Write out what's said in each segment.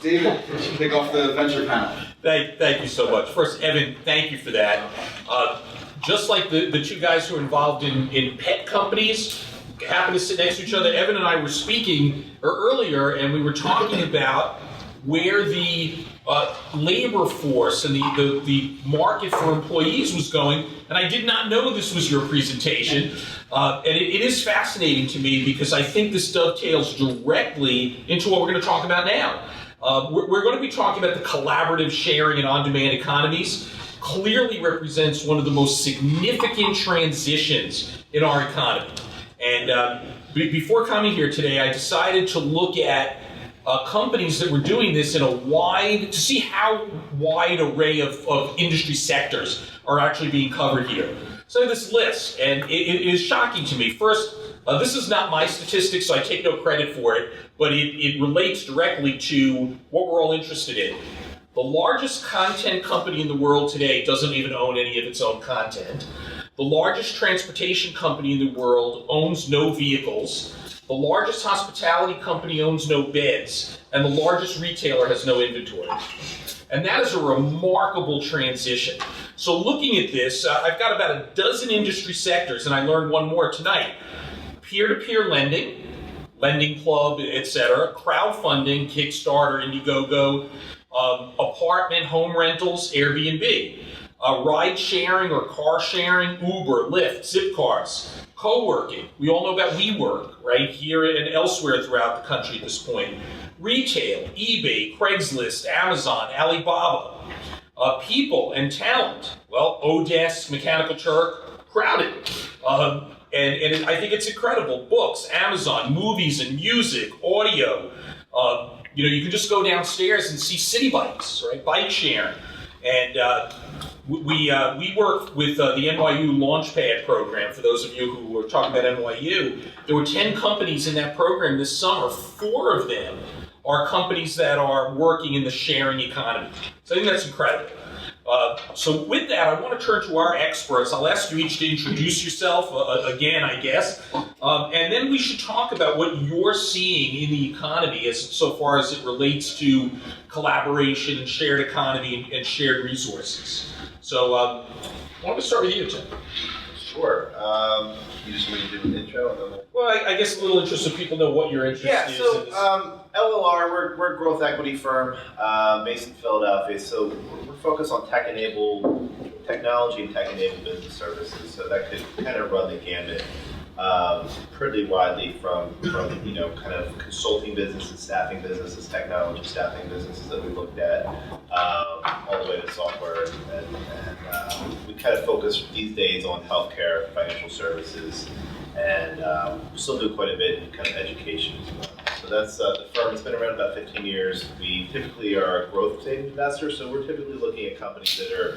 David, kick off the venture panel. Thank you so much. First, Evan, thank you for that. Just like the two guys who are involved in pet companies happen to sit next to each other, Evan and I were speaking earlier, and we were talking about where the labor force and the market for employees was going, and I did not know this was your presentation, and it is fascinating to me because I think this dovetails directly into what we're going to talk about now. We're going to be talking about the collaborative sharing and on-demand economies. Clearly represents one of the most significant transitions in our economy. And before coming here today, I decided to look at companies that were doing this in to see how wide array of industry sectors are actually being covered here. So I have this list, and it is shocking to me. First, this is not my statistics, so I take no credit for it, but it relates directly to what we're all interested in. The largest content company in the world today doesn't even own any of its own content. The largest transportation company in the world owns no vehicles. The largest hospitality company owns no beds. And the largest retailer has no inventory. And that is a remarkable transition. So looking at this, I've got about a dozen industry sectors, and I learned one more tonight. Peer-to-peer lending, Lending Club, etc., crowdfunding, Kickstarter, Indiegogo, apartment, home rentals, Airbnb, ride sharing or car sharing, Uber, Lyft, Zipcars, co-working. We all know about WeWork, right, here and elsewhere throughout the country at this point. Retail, eBay, Craigslist, Amazon, Alibaba. People and talent. Well, Odesk, Mechanical Turk, crowded. And I think it's incredible. Books, Amazon, movies and music, audio. You can just go downstairs and see city bikes, right? Bike sharing. And we work with the NYU Launchpad program. For those of you who were talking about NYU, there were 10 companies in that program this summer. 4 of them are companies that are working in the sharing economy. So I think that's incredible. So with that, I want to turn to our experts. I'll ask you each to introduce yourself again, I guess. And then we should talk about what you're seeing in the economy so far as it relates to collaboration and shared economy and shared resources. So why don't we start with you, Tim? Sure. You just want to do an intro? And then Well, I guess a little interest so people know what your interest is. Yeah, so LLR, we're a growth equity firm based in Philadelphia. So we're focused on technology and tech-enabled business services. So that could kind of run the gamut pretty widely from kind of consulting businesses, staffing businesses, technology staffing businesses that we looked at, all the way to software. And we kind of focus these days on healthcare, financial services, and we still do quite a bit in kind of education as well. So that's the firm. It's been around about 15 years. We typically are a growth stage investor, so we're typically looking at companies that are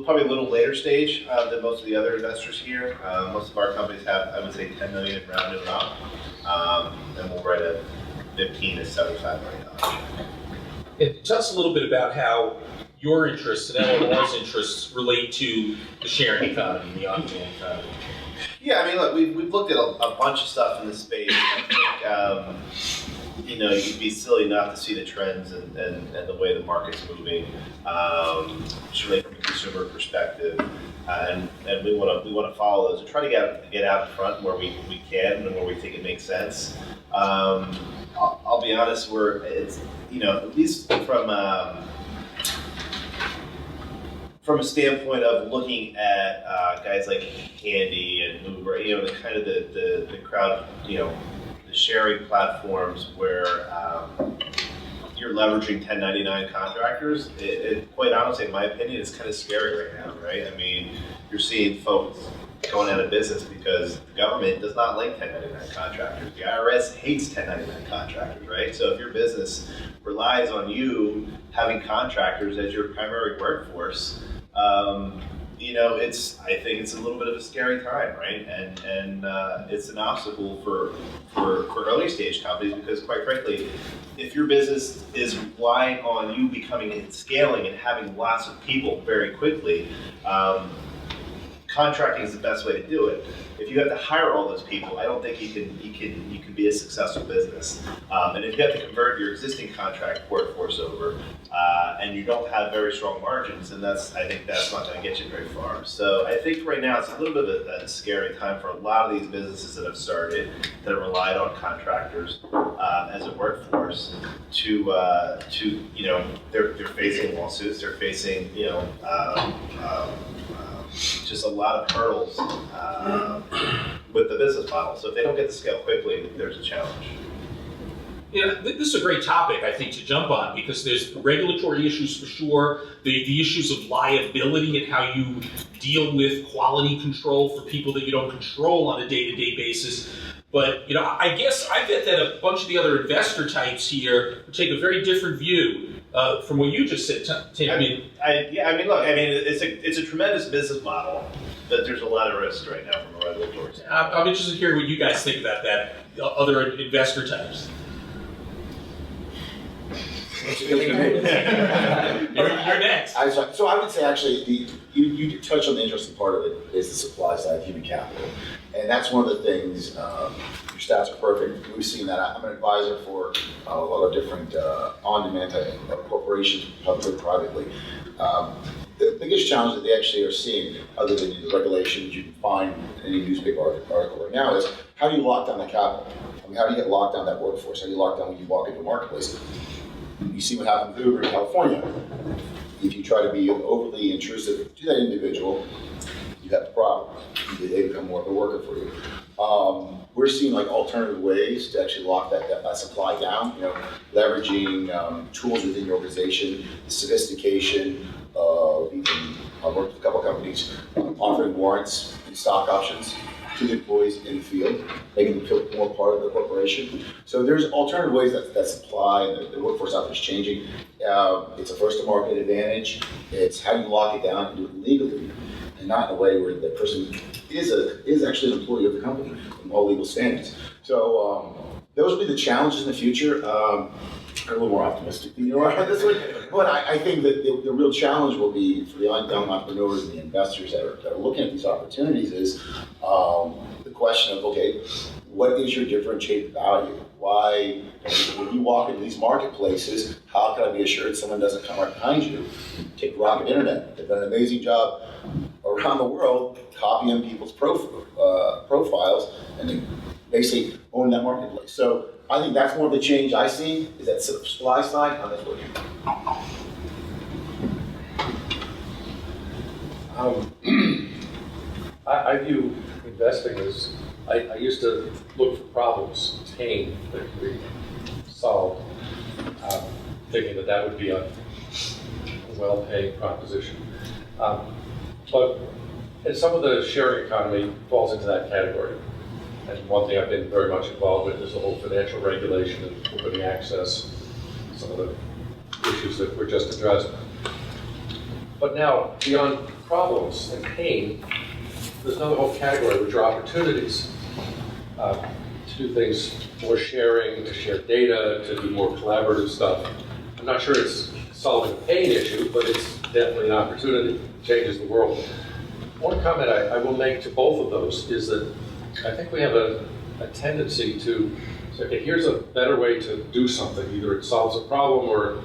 probably a little later stage than most of the other investors here. Most of our companies have, I would say, 10 million rounded up, and we'll write a 15 to 75 million. Tell us a little bit about how your interests and LLR's interests relate to the sharing economy, the on-demand economy. Yeah, I mean, look, we've looked at a bunch of stuff in this space. I think, you'd be silly not to see the trends and the way the market's moving, certainly from a consumer perspective. And we want to follow those and try to get out in front where we can and where we think it makes sense. I'll be honest, it's at least from a standpoint of looking at guys like Handy and Uber, the kind of the crowd, the sharing platforms where you're leveraging 1099 contractors. It quite honestly, in my opinion, is kind of scary right now, right? I mean, you're seeing folks going out of business because the government does not like 1099 contractors. The IRS hates 1099 contractors, right? So if your business relies on you having contractors as your primary workforce, I think it's a little bit of a scary time, right? And it's an obstacle for early stage companies because, quite frankly, if your business is relying on you becoming and scaling and having lots of people very quickly, contracting is the best way to do it. If you have to hire all those people, I don't think you can be a successful business. And if you have to convert your existing contract workforce over, and you don't have very strong margins, then I think that's not going to get you very far. So I think right now it's a little bit of a scary time for a lot of these businesses that have started, that have relied on contractors as a workforce to they're facing lawsuits, they're facing just a lot of hurdles with the business model. So if they don't get to scale quickly, there's a challenge. Yeah, this is a great topic, I think, to jump on, because there's regulatory issues for sure, the issues of liability and how you deal with quality control for people that you don't control on a day-to-day basis. But I guess I bet that a bunch of the other investor types here would take a very different view from what you just said, Tim. It's a tremendous business model, but there's a lot of risk right now from a regulatory standpoint. I'm interested to hear what you guys think about that, other investor types. You're next. So I would say actually, you touched on the interesting part of it is the supply side, human capital. And that's one of the things, your stats are perfect. We've seen that. I'm an advisor for a lot of different on-demand type of corporations, publicly and privately. The biggest challenge that they actually are seeing, other than the regulations you can find in any newspaper article right now, is how do you lock down the capital? I mean, how do you get locked down that workforce? How do you lock down when you walk into a marketplace? You see what happened with Uber in California. If you try to be overly intrusive to that individual, you have a problem. They become more of a worker for you. We're seeing like alternative ways to actually lock that supply down. Leveraging tools within your organization, the sophistication of even I've worked with a couple of companies offering warrants and stock options to the employees in the field, making them feel more part of the corporation. So there's alternative ways that supply and the workforce out there is changing. It's a first to market advantage. It's how you lock it down and do it legally, and not in a way where the person is actually an employee of the company in all legal standards. So those will be the challenges in the future. I'm a little more optimistic than you are this week, but I think that the real challenge will be for the young entrepreneurs and the investors that are looking at these opportunities is the question of, okay, what is your differentiated value? Why, when you walk into these marketplaces, how can I be assured someone doesn't come right behind you? Take Rocket Internet. They've done an amazing job around the world copying people's profiles and they basically own that marketplace. So I think that's more of the change I see, is that supply side on this one. I view investing as, I used to look for problems, pain that could be solved, thinking that would be a well-paying proposition. And some of the sharing economy falls into that category. And one thing I've been very much involved with is the whole financial regulation and opening access, some of the issues that were just addressed. But now, beyond problems and pain, there's another whole category which are opportunities to do things more sharing, to share data, to do more collaborative stuff. I'm not sure it's solving a pain issue, but it's definitely an opportunity. It changes the world. One comment I will make to both of those is that I think we have a tendency to say, okay, here's a better way to do something. Either it solves a problem or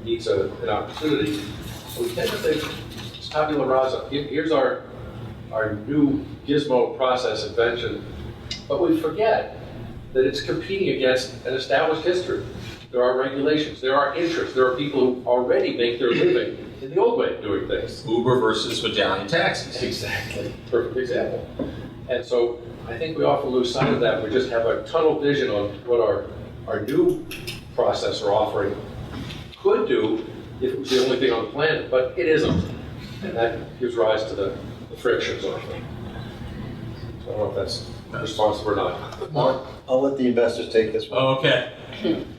meets an opportunity. We tend to think it's tabula rasa. Here's our new gizmo process invention, but we forget that it's competing against an established history. There are regulations, there are interests, there are people who already make their living in the old way of doing things. Uber versus medallion taxis. Exactly, perfect example. And so I think we often lose sight of that. We just have a tunnel vision on what our new process or offering could do if it was the only thing on the planet, but it isn't. And that gives rise to the frictions often. So I don't know if that's responsive or not. I'll let the investors take this one. Okay.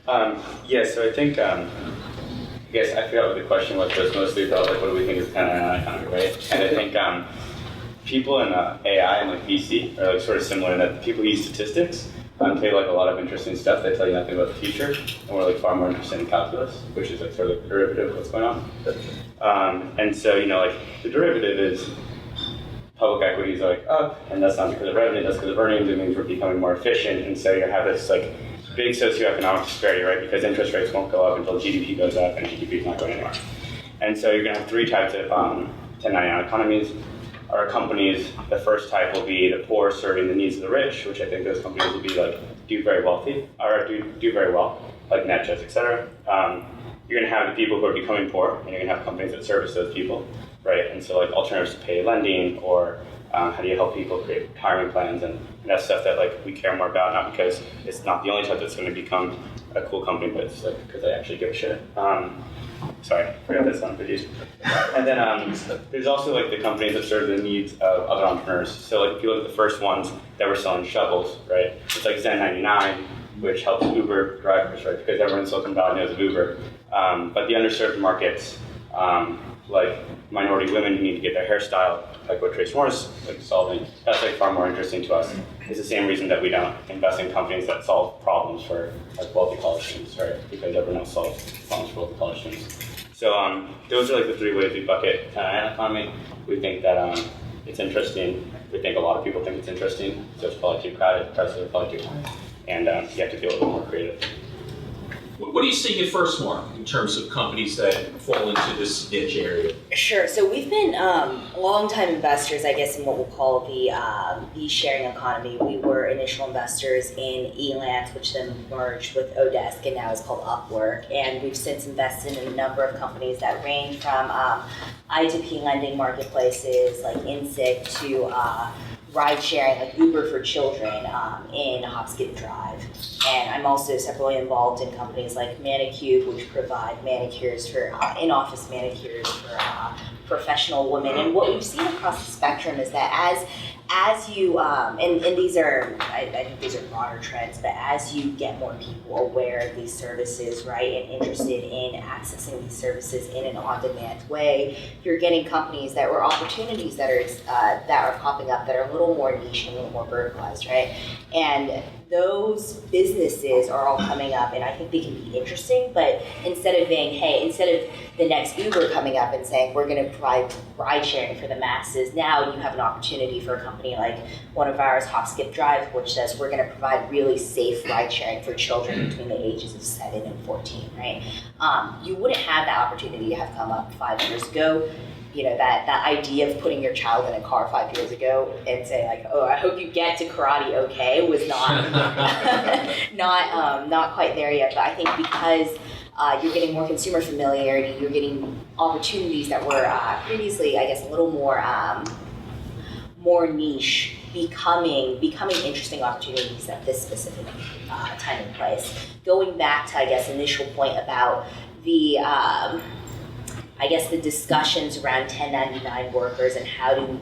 So I think, I guess I forgot what the question was, but it's mostly about like what do we think is kind of an economy, right? And I think people in AI and like VC are like sort of similar in that people use statistics and tell you like a lot of interesting stuff that tell you nothing about the future, and we're like far more interested in calculus, which is like sort of the derivative of what's going on. And so like the derivative is public equities are like up, and that's not because of revenue, that's because of earnings. It means we're becoming more efficient, and so you're gonna have this like big socioeconomic disparity, right? Because interest rates won't go up until GDP goes up, and GDP is not going anywhere. And so you're gonna have three types of 1099 economies. Or companies, the first type will be the poor serving the needs of the rich, which I think those companies will be like do very wealthy or do very well, like Netjets, etc. You're going to have the people who are becoming poor, and you're going to have companies that service those people, right? And so like alternatives to pay lending, or how do you help people create retirement plans, and that's stuff that like we care more about, not because it's not the only type that's going to become a cool company, but it's like because I actually give a shit. Sorry, I forgot that sound videos. And then there's also like the companies that serve the needs of other entrepreneurs. So like if you look at the first ones that were selling shovels, right? It's like Zen99, which helps Uber drivers, right? Because everyone in Silicon Valley knows of Uber. But the underserved markets, like minority women who need to get their hair styled, like what Trace Morris like solving, that's like far more interesting to us. It's the same reason that we don't invest in companies that solve problems for like wealthy college students, right? Because everyone else solves problems for wealthy college students. So those are like the three ways we bucket economy. We think that it's interesting. We think a lot of people think it's interesting. So it's probably too crowded. Prices are probably too high, and you have to be a little more creative. What are you seeing at First Mark in terms of companies that fall into this niche area? Sure. So we've been long-time investors, I guess, in what we'll call the sharing economy. We were initial investors in Elance, which then merged with Odesk and now is called Upwork. And we've since invested in a number of companies that range from I2P lending marketplaces like Insick to ride sharing like Uber for children in Hop Skip Drive. And I'm also separately involved in companies like Manicube, which provide manicures for in-office manicures for professional women. And what we've seen across the spectrum is that as you and these are I think these are broader trends, but as you get more people aware of these services, right, and interested in accessing these services in an on-demand way, you're getting companies that were opportunities that are popping up that are a little more niche and a little more verticalized, right? And those businesses are all coming up, and I think they can be interesting, but instead of the next Uber coming up and saying, we're going to provide ride sharing for the masses, now you have an opportunity for a company like one of ours, Hop Skip Drive, which says we're going to provide really safe ride sharing for children between the ages of 7 and 14, right? You wouldn't have that opportunity to have come up 5 years ago. You know, that idea of putting your child in a car 5 years ago and saying like, oh, I hope you get to karate okay, was not not quite there yet. But I think because you're getting more consumer familiarity, you're getting opportunities that were previously, I guess, a little more niche, becoming interesting opportunities at this specific time and place. Going back to, I guess, initial point about the the discussions around 1099 workers and how do you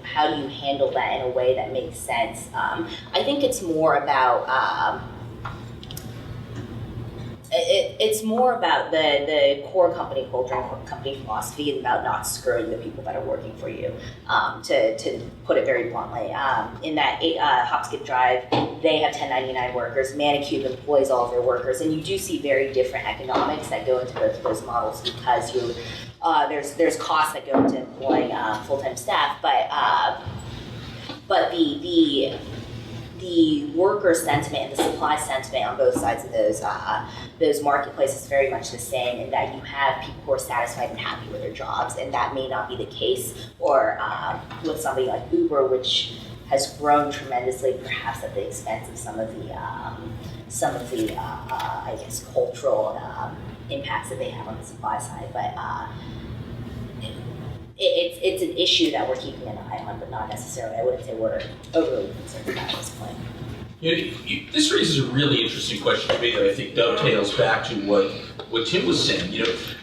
handle that in a way that makes sense. I think it's more about it's more about the core company culture and core company philosophy, and about not screwing the people that are working for you. To put it very bluntly, in that Hop Skip Drive, they have 1099 workers. Manicube employs all of their workers, and you do see very different economics that go into both of those models because there's costs that go into employing full-time staff, but the worker sentiment and the supply sentiment on both sides of those marketplaces is very much the same, in that you have people who are satisfied and happy with their jobs, and that may not be the case or with somebody like Uber, which has grown tremendously, perhaps at the expense of some of the I guess cultural impacts that they have on the supply side, but it's an issue that we're keeping an eye on, but not necessarily, I wouldn't say we're overly concerned about at this point. This raises a really interesting question to me that I think dovetails back to what Tim was saying.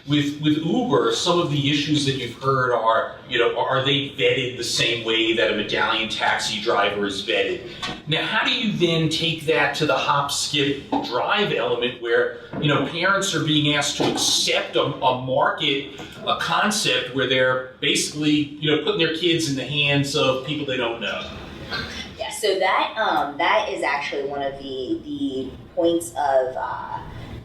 With Uber, some of the issues that you've heard are they vetted the same way that a medallion taxi driver is vetted? Now, how do you then take that to the Hop Skip Drive element where, parents are being asked to accept a concept where they're basically, putting their kids in the hands of people they don't know? Yeah, so that is actually one of the points of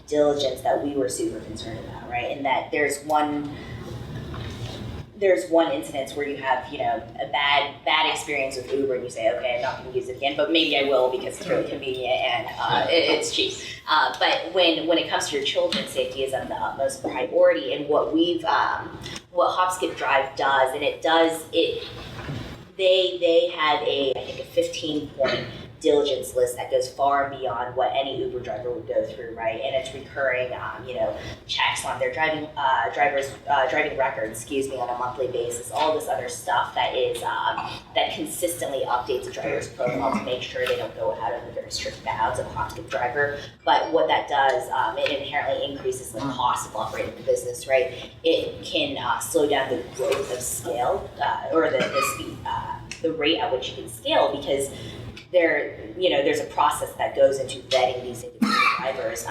diligence that we were super concerned about, right? And that there's one there's one instance where you have, a bad experience with Uber and you say, okay, I'm not going to use it again, but maybe I will because it's really convenient and it's cheap. But when it comes to your children, safety is of the utmost priority. And what what Hop Skip Drive does, and they have I think a 15-point diligence list that goes far beyond what any Uber driver would go through, right? And it's recurring, checks on their driving records, on a monthly basis. All this other stuff that consistently updates a driver's profile to make sure they don't go out of the very strict bounds of a Hop Skip Driver. But what that does, it inherently increases the cost of operating the business, right? It can slow down the growth of scale or the speed, the rate at which you can scale because there's a process that goes into vetting these individual drivers,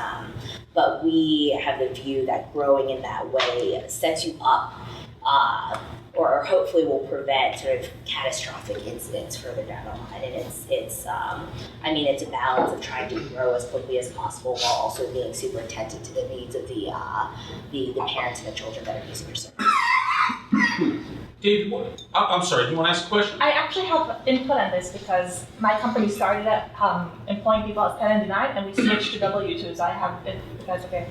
but we have the view that growing in that way sets you up, or hopefully will prevent sort of catastrophic incidents further down the line. And it's a balance of trying to grow as quickly as possible while also being super attentive to the needs of the parents and the children that are using your service. Dave, I'm sorry, do you want to ask a question? I actually have input on this because my company started at employing people as 1099 and we switched to W-2, so I have, if that's okay.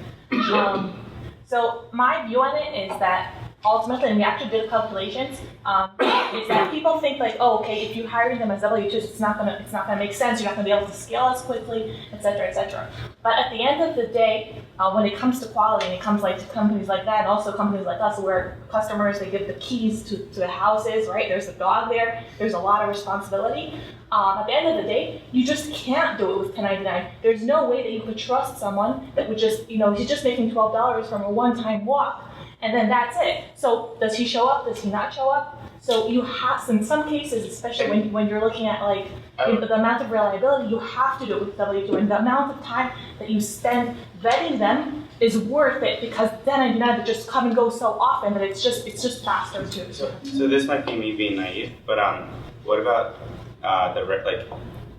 So my view on it is that ultimately, and we actually did calculations, is that people think like, oh, okay, if you hire them as W-2s, it's not gonna make sense. You're not gonna be able to scale as quickly, et cetera, et cetera. But at the end of the day, when it comes to quality, and it comes like to companies like that, and also companies like us, where customers they give the keys to the houses, right? There's a dog there. There's a lot of responsibility. At the end of the day, you just can't do it with 1099. There's no way that you could trust someone that would just, he's just making $12 from a one-time walk. And then that's it. So does he show up? Does he not show up? So you have, in some cases, especially when you're looking at like the amount of reliability, you have to do it with W2. And the amount of time that you spend vetting them is worth it because then they just come and go so often that it's just faster too. So this might be me being naive, but what about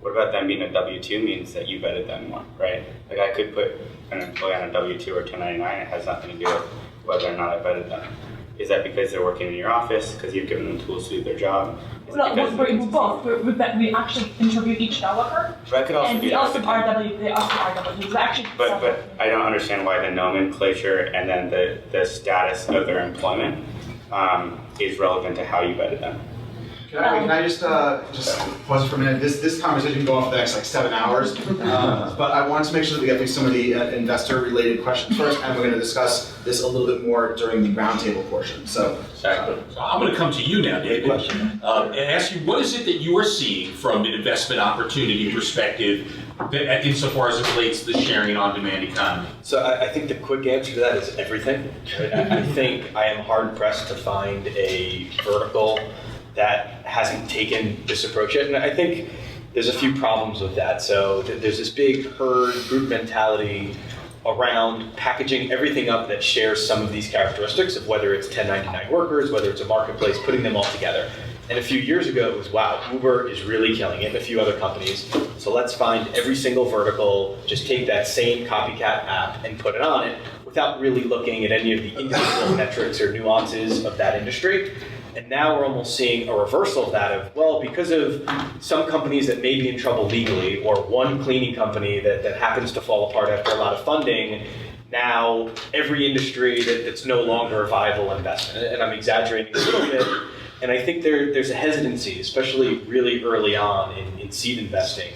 what about them being a W-2 means that you vetted them more, right? Like I could put an employee on a W-2 or 1099. It has nothing to do with whether or not I vetted them. Is that because they're working in your office, because you've given them tools to do their job? No, we're both. We actually interview each worker, but I could also and do they also that. RWs. Actually, but I don't understand why the nomenclature and then the status of their employment is relevant to how you vetted them. Can I just pause for a minute? This conversation can go on for the next 7 hours, but I wanted to make sure that we get through some of the investor-related questions first, and we're going to discuss this a little bit more during the roundtable portion. So, I'm going to come to you now, David, and ask you, what is it that you are seeing from an investment opportunity perspective insofar as it relates to the sharing on-demand economy? So I think the quick answer to that is everything. Right? I think I am hard-pressed to find a vertical that hasn't taken this approach yet. And I think there's a few problems with that. So there's this big herd group mentality around packaging everything up that shares some of these characteristics of whether it's 1099 workers, whether it's a marketplace, putting them all together. And a few years ago, it was, wow, Uber is really killing it, and a few other companies. So let's find every single vertical, just take that same copycat app and put it on it without really looking at any of the individual metrics or nuances of that industry. And now we're almost seeing a reversal of that of, well, because of some companies that may be in trouble legally or one cleaning company that happens to fall apart after a lot of funding, now every industry that's no longer a viable investment. And I'm exaggerating a little bit. And I think there's a hesitancy, especially really early on in seed investing,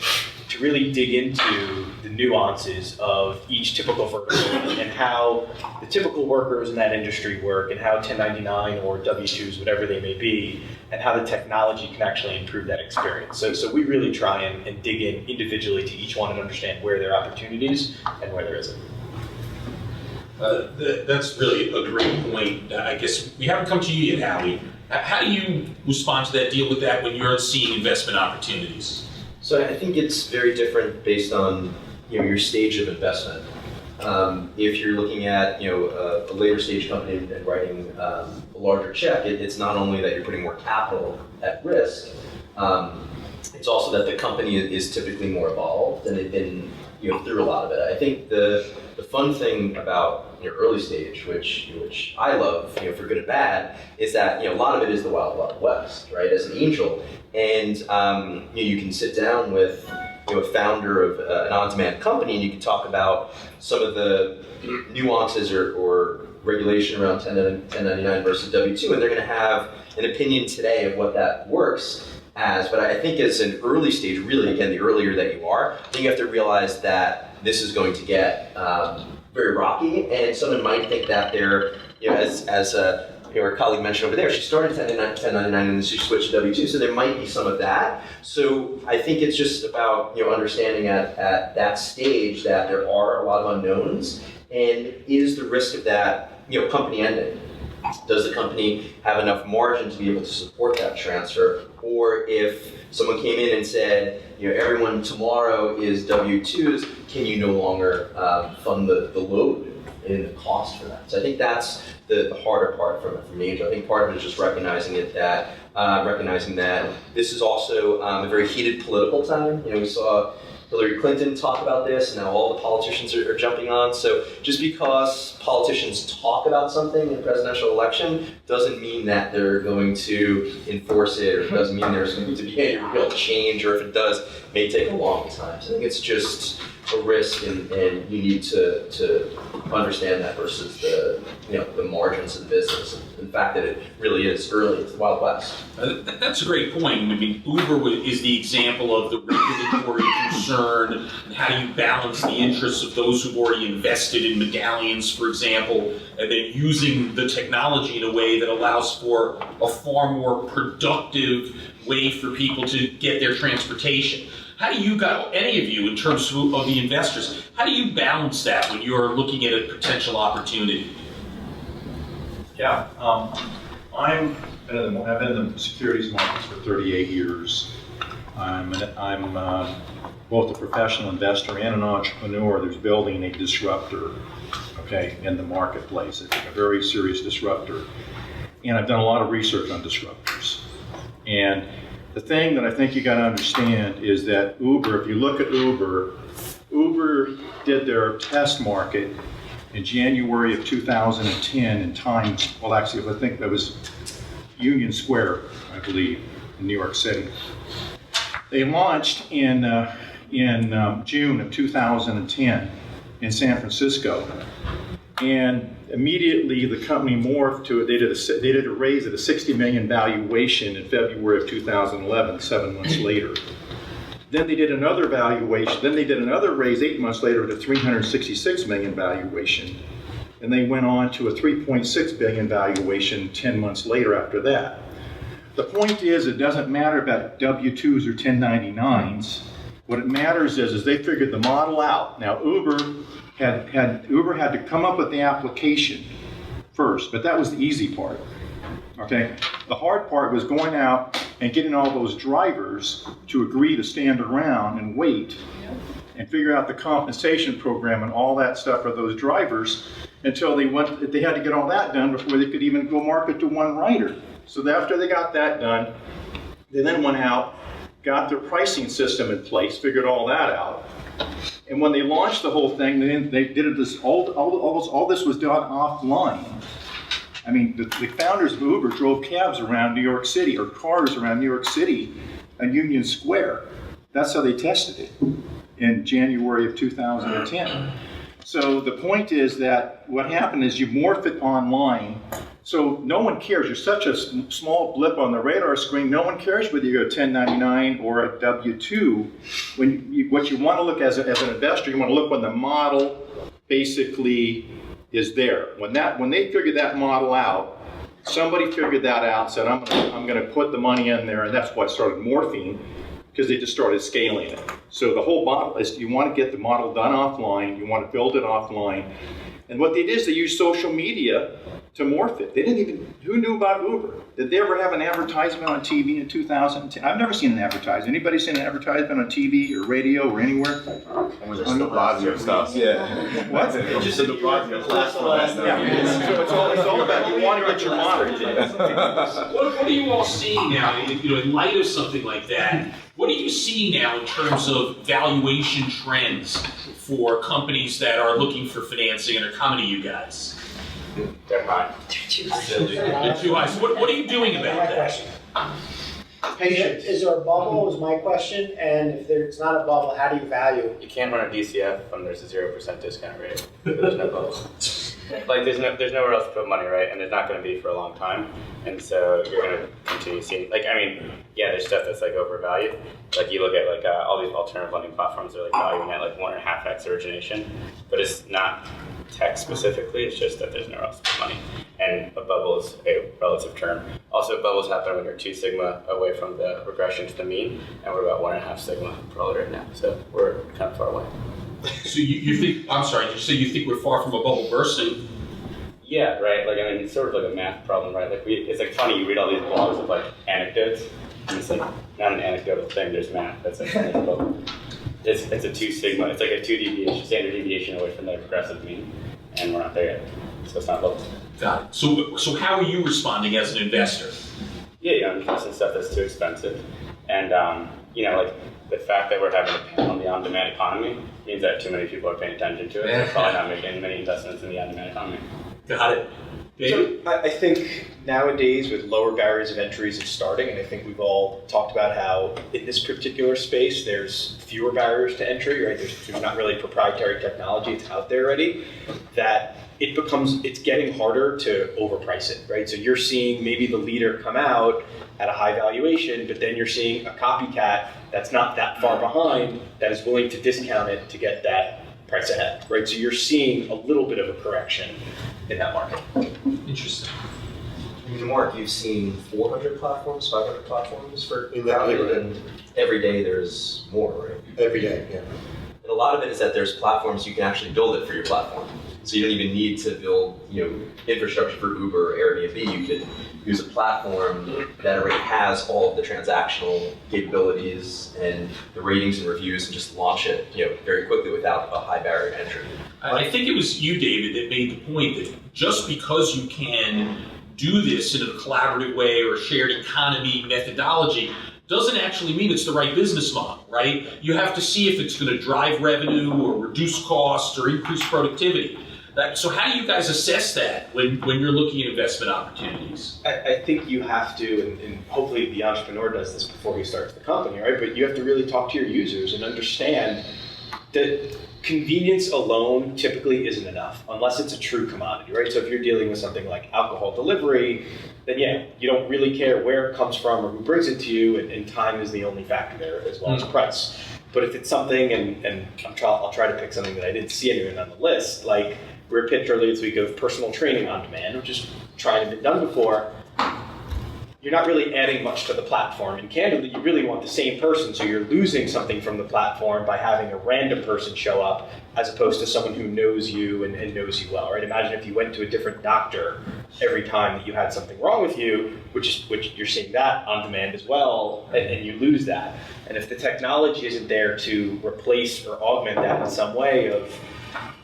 to really dig into the nuances of each typical vertical and how the typical workers in that industry work and how 1099 or W-2s, whatever they may be, and how the technology can actually improve that experience. So we really try and dig in individually to each one and understand where there are opportunities and where there isn't. That's really a great point. I guess we haven't come to you yet, Howie. How do you respond to that, deal with that when you're seeing investment opportunities? So I think it's very different based on your stage of investment. If you're looking at a later stage company and writing a larger check, it's not only that you're putting more capital at risk, it's also that the company is typically more evolved and they've been through a lot of it. I think the fun thing about early stage, which I love, for good and bad, is that a lot of it is the wild, wild west, right? As an angel, and you can sit down with a founder of an on-demand company, and you can talk about some of the nuances or regulation around 1099 versus W-2, and they're going to have an opinion today of what that works as. But I think as an early stage, really, again, the earlier that you are, I think you have to realize that this is going to get very rocky, and someone might think that they're, as our colleague mentioned over there, she started 1099 and then she switched to W-2, so there might be some of that. So I think it's just about understanding at that stage that there are a lot of unknowns, and is the risk of that company ending? Does the company have enough margin to be able to support that transfer? Or if someone came in and said, everyone tomorrow is W-2s, can you no longer fund the load and the cost for that? So I think that's the harder part from an angel. I think part of it is just recognizing that this is also a very heated political time. We saw Hillary Clinton talk about this, and now all the politicians are jumping on. So just because politicians talk about something in a presidential election doesn't mean that they're going to enforce it, or doesn't mean there's going to be any real change, or if it does, it may take a long time. So I think it's just a risk, and you need to understand that versus the margins of the business, and the fact that it really is early. It's the Wild West. That's a great point. I mean, Uber is the example of the regulatory concern, and how do you balance the interests of those who've already invested in medallions, for example, and then using the technology in a way that allows for a far more productive way for people to get their transportation. How do you guys, any of you, in terms of the investors, how do you balance that when you're looking at a potential opportunity? Yeah, I've been in the securities markets for 38 years. I'm both a professional investor and an entrepreneur that's building a disruptor, in the marketplace, a very serious disruptor. And I've done a lot of research on disruptors. And the thing that I think you got to understand is that Uber, if you look at Uber did their test market in January of 2010 in Times, well actually I think that was Union Square, I believe, in New York City. They launched in June of 2010 in San Francisco, and immediately the company morphed to it. They did a raise at a $60 million valuation in February of 2011, 7 months later. Then they did another valuation. Then they did another raise 8 months later at a $366 million valuation. And they went on to a $3.6 billion valuation 10 months later after that. The point is, it doesn't matter about W-2s or 1099s. What it matters is they figured the model out. Now Uber had to come up with the application first, but that was the easy part. The hard part was going out and getting all those drivers to agree to stand around and wait and figure out the compensation program and all that stuff for those drivers until they had to get all that done before they could even go market to one rider. So after they got that done, they then went out, got their pricing system in place, figured all that out. And when they launched the whole thing, they did it all this was done offline. I mean, the founders of Uber drove cabs around New York City, or cars around New York City and Union Square. That's how they tested it in January of 2010. So the point is that what happened is you morph it online. So no one cares. You're such a small blip on the radar screen. No one cares whether you're a 1099 or a W-2. What you want to look as an investor, you want to look when the model basically is there. When they figured that model out, somebody figured that out, said I'm going to put the money in there, and that's why it started morphing, because they just started scaling it. So the whole model is, you want to get the model done offline, you want to build it offline. And what they did is they used social media to morph it. They didn't even, who knew about Uber? Did they ever have an advertisement on TV in 2010? I've never seen an advertisement. Anybody seen an advertisement on TV or radio or anywhere? Was there still Bosnia stuff? Yeah. What? Just the Bosnia So it's all about, you want to get your money. What are you all seeing now, in light of something like that? What are you seeing now in terms of valuation trends for companies that are looking for financing and are coming to you guys? They're high. They're too high. So what are you doing about that? Patience. Is there a bubble, is my question, and if there's not a bubble, how do you value? You can't run a DCF when there's a 0% discount rate. There's no bubble. Like there's nowhere else to put money, right? And there's not going to be for a long time. And so you're going to continue seeing, yeah, there's stuff that's like overvalued. Like you look at all these alternative lending platforms are like valuing at like 1.5x origination, but it's not tech specifically. It's just that there's nowhere else to put money. And a bubble is a relative term. Also, bubbles happen when you're 2 sigma away from the regression to the mean, and we're about 1.5 sigma probably right now. So we're kind of far away. So you think, I'm sorry, you think we're far from a bubble bursting? Yeah, right. It's sort of like a math problem, right? It's like funny, you read all these blogs of like anecdotes, and it's like not an anecdotal thing. There's math. That's like a bubble. It's a 2 sigma. It's like a 2 deviation, standard deviation away from the regressive mean, and we're not there yet. So it's not bubble. Got it. So how are you responding as an investor? Yeah, invest in stuff that's too expensive, and the fact that we're having a ban on the on-demand economy means that too many people are paying attention to it. So probably not making many investments in the on-demand economy. Got it. David? So I think nowadays with lower barriers of entries it's starting, and I think we've all talked about how in this particular space there's fewer barriers to entry, right? There's not really proprietary technology, it's out there already, that it's getting harder to overprice it, right? So you're seeing maybe the leader come out at a high valuation, but then you're seeing a copycat that's not that far behind that is willing to discount it to get that price ahead, right? So you're seeing a little bit of a correction in that market. Interesting. Mark, you've seen 400 platforms, 500 platforms for crowded, and every day there's more, right? Every day, yeah. And a lot of it is that there's platforms you can actually build it for your platform. So you don't even need to build, infrastructure for Uber or Airbnb. You could use a platform that already has all of the transactional capabilities and the ratings and reviews, and just launch it, very quickly without a high barrier to entry. I think it was you, David, that made the point that just because you can do this in a collaborative way or a shared economy methodology doesn't actually mean it's the right business model, right? You have to see if it's going to drive revenue or reduce costs or increase productivity. So how do you guys assess that when you're looking at investment opportunities? I think you have to, and hopefully the entrepreneur does this before he starts the company, right? But you have to really talk to your users and understand that convenience alone typically isn't enough unless it's a true commodity, right? So if you're dealing with something like alcohol delivery, then yeah, you don't really care where it comes from or who brings it to you, and time is the only factor there as well as price. But if it's something, and I'll try to pick something that I didn't see anywhere on the list, like we were pitched earlier this week of personal training on demand, which is tried and been done before. You're not really adding much to the platform. And candidly, you really want the same person, so you're losing something from the platform by having a random person show up as opposed to someone who knows you and knows you well, right? Imagine if you went to a different doctor every time that you had something wrong with you, which you're seeing that on demand as well, and you lose that. And if the technology isn't there to replace or augment that in some way of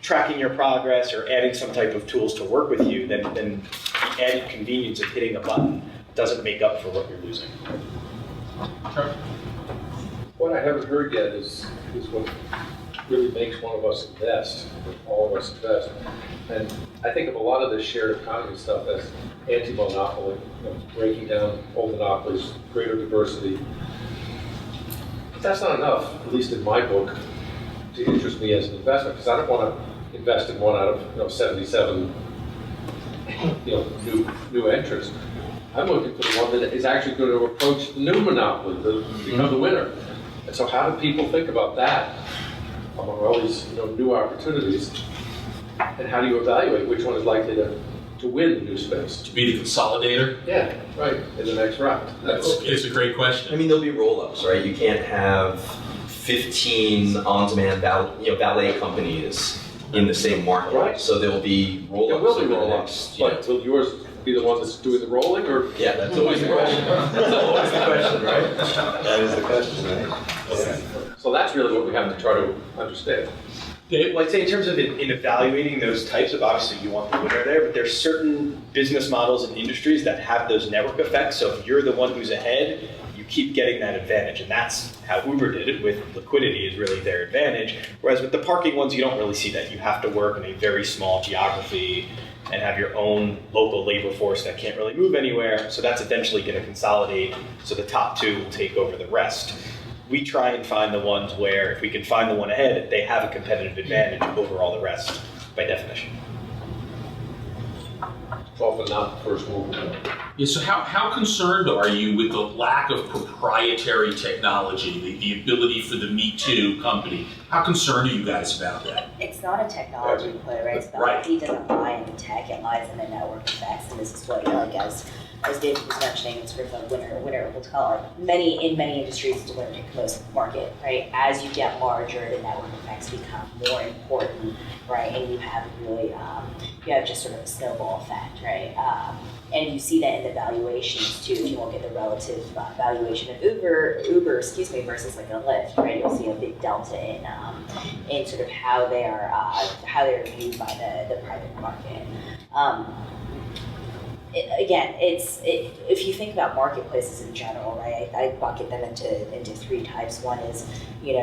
tracking your progress or adding some type of tools to work with you, then the added convenience of hitting a button doesn't make up for what you're losing. Sure. What I haven't heard yet is what really makes one of us invest, or all of us invest. And I think of a lot of this shared economy stuff as anti-monopoly, breaking down old monopolies, greater diversity. But that's not enough, at least in my book, to interest me as an investment, because I don't want to invest in one out of 77 new entrants. I'm looking for the one that is actually going to approach the new monopoly to become the winner. And so how do people think about that among all these new opportunities? And how do you evaluate which one is likely to win the new space? To be the consolidator? Yeah, right, in the next round. It's a great question. I mean, there'll be roll-ups, right? You can't have 15 on-demand valet companies in the same market. Right. So there'll be There roll-ups will be over the roll-ups, next, you know, but will yours be the one that's doing the rolling, or? yeah, that's always the question. That's always the question, right? That is the question, right? So that's really what we have to try to understand. Well, I'd say in terms of in evaluating those types of, obviously you want the winner there, but there's certain business models and industries that have those network effects. So if you're the one who's ahead, you keep getting that advantage. And that's how Uber did it with liquidity is really their advantage. Whereas with the parking ones, you don't really see that. You have to work in a very small geography and have your own local labor force that can't really move anywhere. So that's eventually going to consolidate. So the top two will take over the rest. We try and find the ones where if we can find the one ahead, they have a competitive advantage over all the rest by definition. It's often not the first move. Yeah, so how concerned are you with the lack of proprietary technology, the ability for the Me Too company? How concerned are you guys about that? It's not a technology play, right? It's Right. He doesn't lie in the tech, it lies in the network effects, and this is what, like, as David was mentioning, it's sort of a winner will tell. In many industries, it's a winner take most market, right? As you get larger, the network effects become more important, right? And you have really, you have just sort of a snowball effect, right? And you see that in the valuations too. If you look at the relative valuation of Uber, versus like a Lyft, right? You'll see a big delta in sort of how they're viewed by the private market. If you think about marketplaces in general, right? I bucket them into three types. One is, you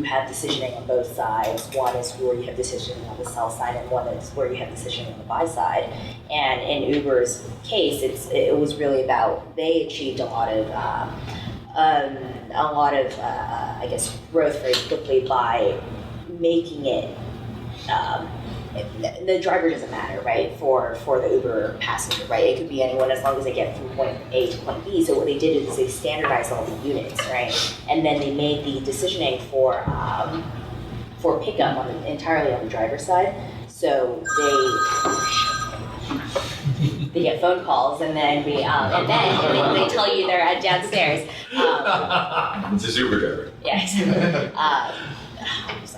have decisioning on both sides. One is where you have decisioning on the sell side, and one is where you have decisioning on the buy side. And in Uber's case, it was really about they achieved a lot of I guess growth very quickly by making it. The driver doesn't matter, right, for the Uber passenger, right? It could be anyone as long as they get from point A to point B. So what they did is they standardized all the units, right? And then they made the decisioning for pickup entirely on the driver's side. So they get phone calls, and then they tell you they're at downstairs. It's a super driver. Yeah, exactly.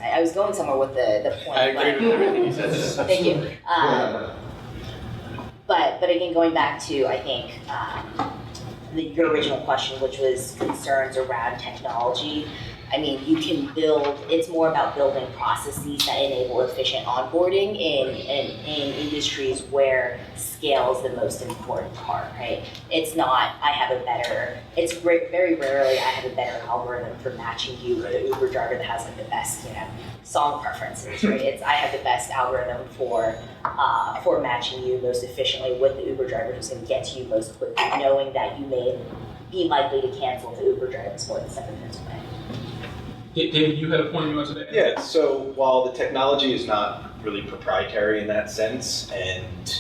I was going somewhere with the point. I agree with everything you said. Thank you. But again, going back to, I think, your original question, which was concerns around technology. I mean, you can it's more about building processes that enable efficient onboarding in industries where scale is the most important part, right? It's not, it's very rarely I have a better algorithm for matching you with an Uber driver that has like the best, song preferences, right? It's, I have the best algorithm for matching you most efficiently with the Uber driver who's gonna get to you most quickly, knowing that you may be likely to cancel the Uber driver more than 7 minutes away. David, you had a point you wanted to add? Yeah, so while the technology is not really proprietary in that sense, and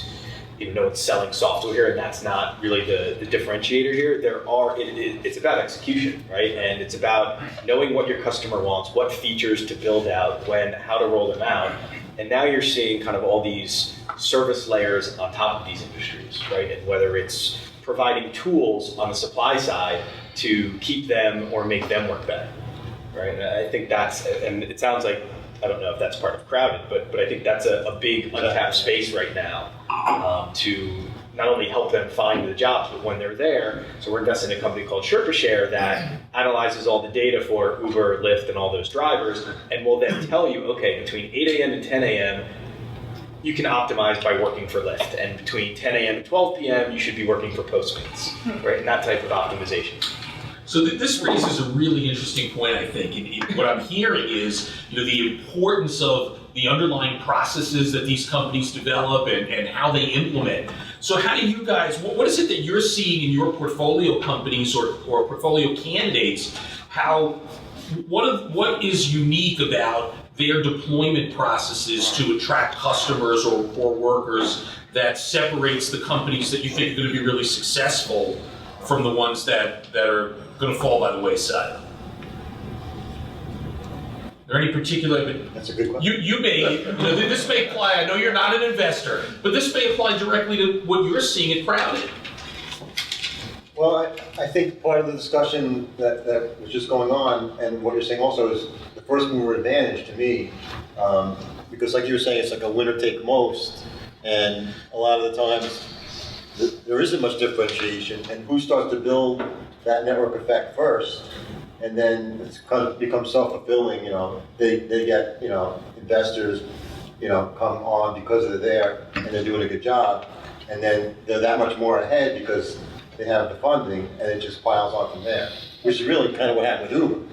even though it's selling software here, and that's not really the differentiator here, it's about execution, right? And it's about knowing what your customer wants, what features to build out, when, how to roll them out. And now you're seeing kind of all these service layers on top of these industries, right? And whether it's providing tools on the supply side to keep them or make them work better. Right, and I think and it sounds like, I don't know if that's part of Crowded, but I think that's a big untapped space right now to not only help them find the jobs, but when they're there. So we're investing in a company called SherpaShare that analyzes all the data for Uber, Lyft, and all those drivers, and will then tell you, okay, between 8 a.m. and 10 a.m., you can optimize by working for Lyft, and between 10 a.m. and 12 p.m., you should be working for Postmates, right, and that type of optimization. So this raises a really interesting point, I think. And what I'm hearing is, the importance of the underlying processes that these companies develop and how they implement. So how do you guys, what is it that you're seeing in your portfolio companies or portfolio candidates? What is unique about their deployment processes to attract customers or workers that separates the companies that you think are going to be really successful from the ones that are going to fall by the wayside? Are there any particular? That's a good question. You may, this may apply. I know you're not an investor, but this may apply directly to what you're seeing at Crowded. Well, I think part of the discussion that was just going on, and what you're saying also, is the first mover advantage to me, because like you were saying, it's like a winner take most, and a lot of the times there isn't much differentiation, and who starts to build that network effect first, and then it's kind of becomes self-fulfilling. They get investors come on because they're there and they're doing a good job, and then they're that much more ahead because they have the funding, and it just piles on from there, which is really kind of what happened with Uber.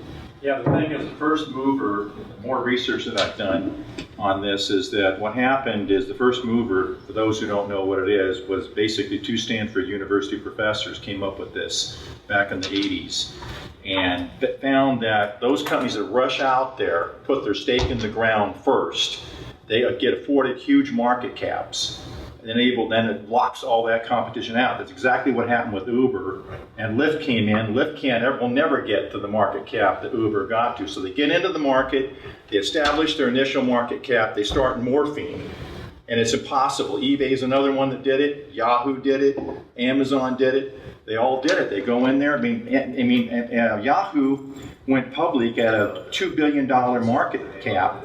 Yeah, the thing is, the first mover, the more research that I've done on this is that what happened is the first mover, for those who don't know what it is, was basically two Stanford University professors came up with this back in the 80s. And found that those companies that rush out there, put their stake in the ground first, they get afforded huge market caps. And then it locks all that competition out. That's exactly what happened with Uber. And Lyft came in. Lyft will never get to the market cap that Uber got to. So they get into the market, they establish their initial market cap, they start morphing. And it's impossible. eBay's another one that did it. Yahoo did it. Amazon did it. They all did it. They go in there. Yahoo went public at a $2 billion market cap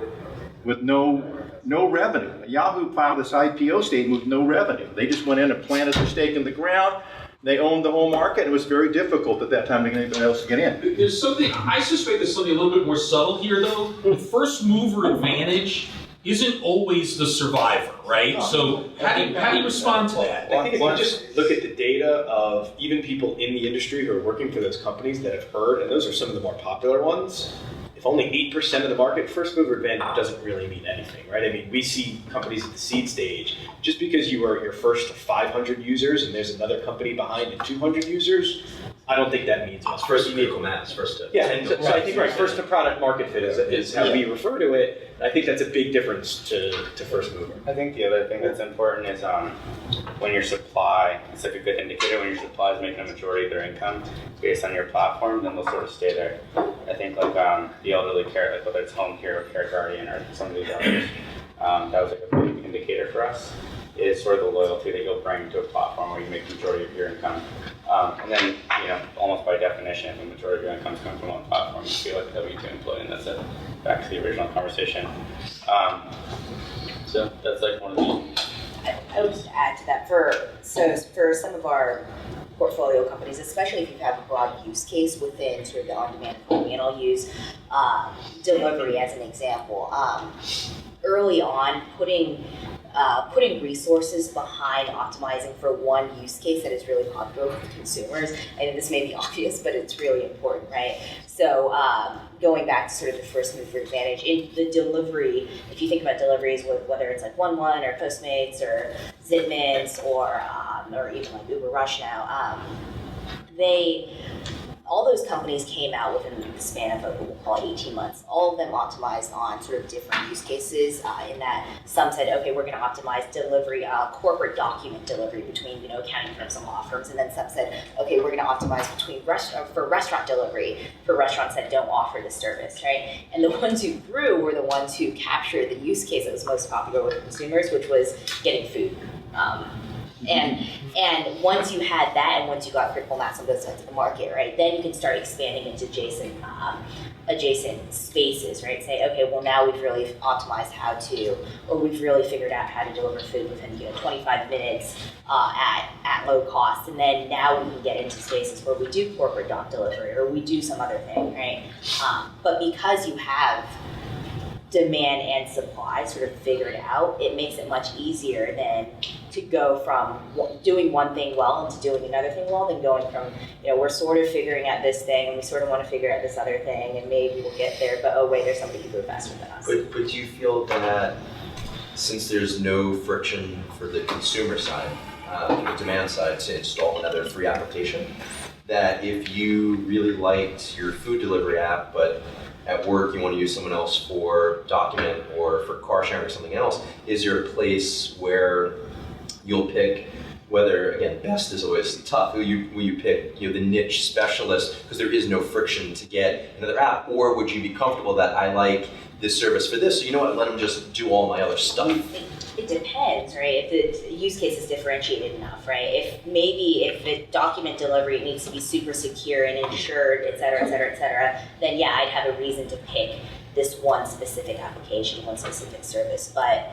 with no revenue. Yahoo filed this IPO statement with no revenue. They just went in and planted their stake in the ground. They owned the whole market. It was very difficult at that time to get anybody else to get in. There's something, I suspect there's something a little bit more subtle here though. The first mover advantage isn't always the survivor, right? So how do you respond to that? I think if you just look at the data of even people in the industry who are working for those companies that have heard, and those are some of the more popular ones, if only 8% of the market, first mover advantage doesn't really mean anything, right? I mean, we see companies at the seed stage, just because you're first to 500 users and there's another company behind at 200 users, I don't think that means much. First to critical mass, first to Yeah, so I think first to product market fit is how we refer to it. I think that's a big difference to first mover. I think the other thing that's important is when your supply, it's like a good indicator, when your supply is making a majority of their income based on your platform, then they'll sort of stay there. I think like the elderly care, like whether it's Home Care or Care Guardian or some of these others, that was like a big indicator for us, is sort of the loyalty that you'll bring to a platform where you make the majority of your income. And then, almost by definition, if the majority of your income is coming from one platform, you feel like a W-2 employee, and that's it. Back to the original conversation. So that's like one of the... I would just add to that, for some of our portfolio companies, especially if you have a broad use case within sort of the on-demand economy, and I'll use delivery as an example. Early on, putting resources behind optimizing for one use case that is really popular with consumers. I know this may be obvious, but it's really important, right? So going back to sort of the first mover advantage, in the delivery, if you think about deliveries, whether it's like 1-1 or Postmates or Zipments or even like Uber Rush now, all those companies came out within the span of, we'll call it 18 months. All of them optimized on sort of different use cases in that some said, okay, we're going to optimize delivery, corporate document delivery between, accounting firms and law firms. And then some said, okay, we're going to optimize for restaurant delivery for restaurants that don't offer the service, right? And the ones who grew were the ones who captured the use case that was most popular with consumers, which was getting food. And once you had that, and once you got critical mass on both sides of the market, right, then you can start expanding into adjacent spaces, right? Say, okay, well now we've really optimized we've really figured out how to deliver food within 25 minutes at low cost, and then now we can get into spaces where we do corporate doc delivery or we do some other thing, right? But because you have demand and supply sort of figured out, it makes it much easier than to go from doing one thing well into doing another thing well, than going from, we're sort of figuring out this thing and we sort of want to figure out this other thing and maybe we'll get there, but oh wait, there's somebody who goes faster than us. But do you feel that since there's no friction for the consumer side, the demand side, to install another free application, that if you really liked your food delivery app, but at work you want to use someone else for document or for car sharing or something else, is there a place where you'll pick, whether, again, best is always tough, will you pick the niche specialist because there is no friction to get another app, or would you be comfortable that I like this service for this, so you know what, let them just do all my other stuff? It depends, right? If the use case is differentiated enough, right? If the document delivery needs to be super secure and insured, et cetera, then yeah, I'd have a reason to pick this one specific application, one specific service. But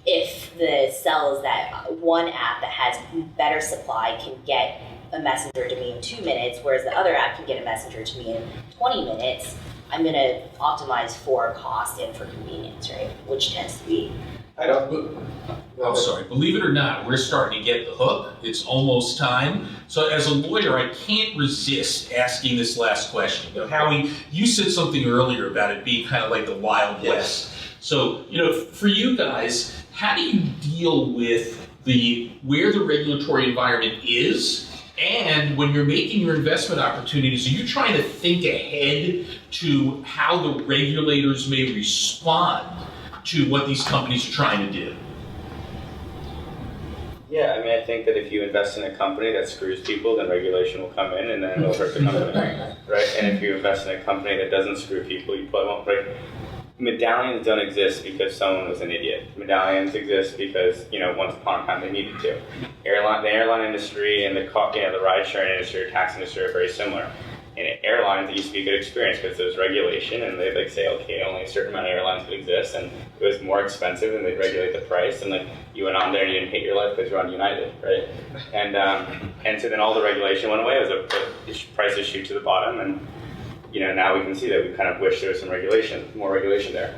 if the cells that one app that has better supply can get a messenger to me in 2 minutes, whereas the other app can get a messenger to me in 20 minutes, I'm going to optimize for cost and for convenience, right? Which tends to be. I'm sorry, believe it or not, we're starting to get the hook. It's almost time. So as a lawyer, I can't resist asking this last question. You know, Howie, you said something earlier about it being kind of like the Wild West. So, you know, for you guys, how do you deal with where the regulatory environment is? And when you're making your investment opportunities, are you trying to think ahead to how the regulators may respond to what these companies are trying to do? Yeah, I mean, I think that if you invest in a company that screws people, then regulation will come in and then it'll hurt the company, right? And if you invest in a company that doesn't screw people, you probably won't break. Medallions don't exist because someone was an idiot. Medallions exist because, you know, once upon a time they needed to. The airline industry and the ride-sharing industry or taxi industry are very similar. In airlines, it used to be a good experience because there was regulation, and they'd say, okay, only a certain amount of airlines could exist, and it was more expensive, and they'd regulate the price, and you went on there and you didn't hate your life because you're on United, right? And so then all the regulation went away. It was a price issue to the bottom, and now we can see that we kind of wish there was some regulation, more regulation there.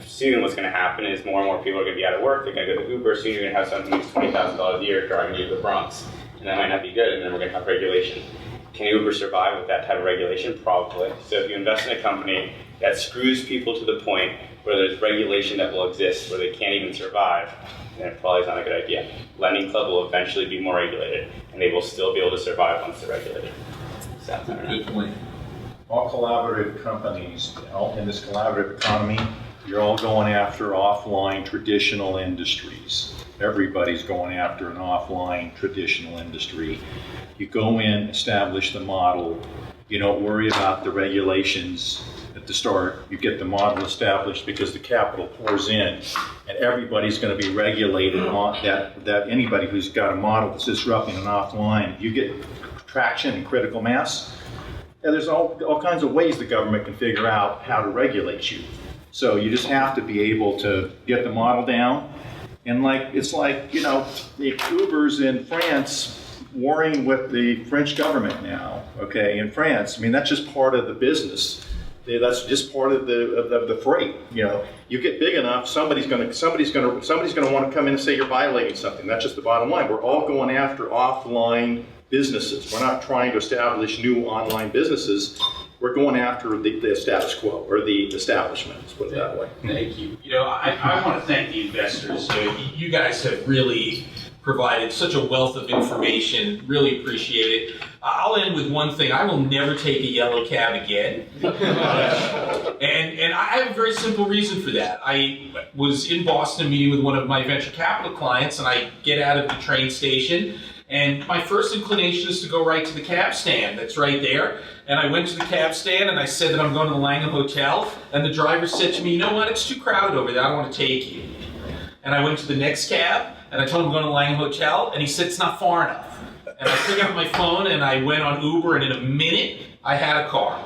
Soon what's going to happen is more and more people are going to be out of work. They're going to go to Uber. Soon you're going to have someone who makes $20,000 a year driving you to the Bronx, and that might not be good. And then we're going to have regulation. Can Uber survive with that type of regulation? Probably. So if you invest in a company that screws people to the point where there's regulation that will exist, where they can't even survive, then it probably is not a good idea. Lending Club will eventually be more regulated, and they will still be able to survive once they're regulated. So, good point. All collaborative companies, in this collaborative economy, you're all going after offline traditional industries. Everybody's going after an offline traditional industry. You go in, establish the model. You don't worry about the regulations at the start. You get the model established because the capital pours in, and everybody's going to be regulated on that anybody who's got a model that's disrupting an offline, you get traction and critical mass. And there's all kinds of ways the government can figure out how to regulate you. So you just have to be able to get the model down. And it's like, the Ubers in France warring with the French government now, okay, in France. I mean, that's just part of the business. That's just part of the freight. You get big enough, somebody's going to want to come in and say you're violating something. That's just the bottom line. We're all going after offline businesses. We're not trying to establish new online businesses. We're going after the status quo, or the establishment, let's put it that way. Thank you. I want to thank the investors. You guys have really provided such a wealth of information. Really appreciate it. I'll end with one thing. I will never take a yellow cab again. And I have a very simple reason for that. I was in Boston meeting with one of my venture capital clients, and I get out of the train station, and my first inclination is to go right to the cab stand that's right there. And I went to the cab stand and I said that I'm going to the Langham Hotel, and the driver said to me, you know what, it's too crowded over there, I don't want to take you. And I went to the next cab and I told him I'm going to the Langham Hotel, and he said it's not far enough. And I took out my phone and I went on Uber, and in a minute I had a car.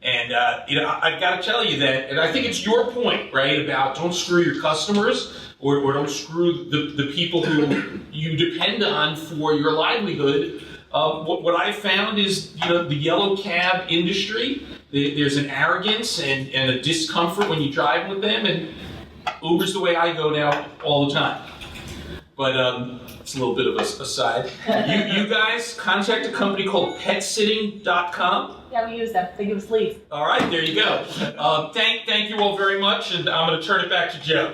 And I've got to tell you that, and I think it's your point, right, about don't screw your customers, or don't screw the people who you depend on for your livelihood. What I found is, the yellow cab industry, there's an arrogance and a discomfort when you drive with them, and Uber's the way I go now all the time. But it's a little bit of a aside. You guys contact a company called petsitting.com. Yeah, we use them. They give us leads. All right, there you go. Thank you all very much, and I'm going to turn it back to Joe.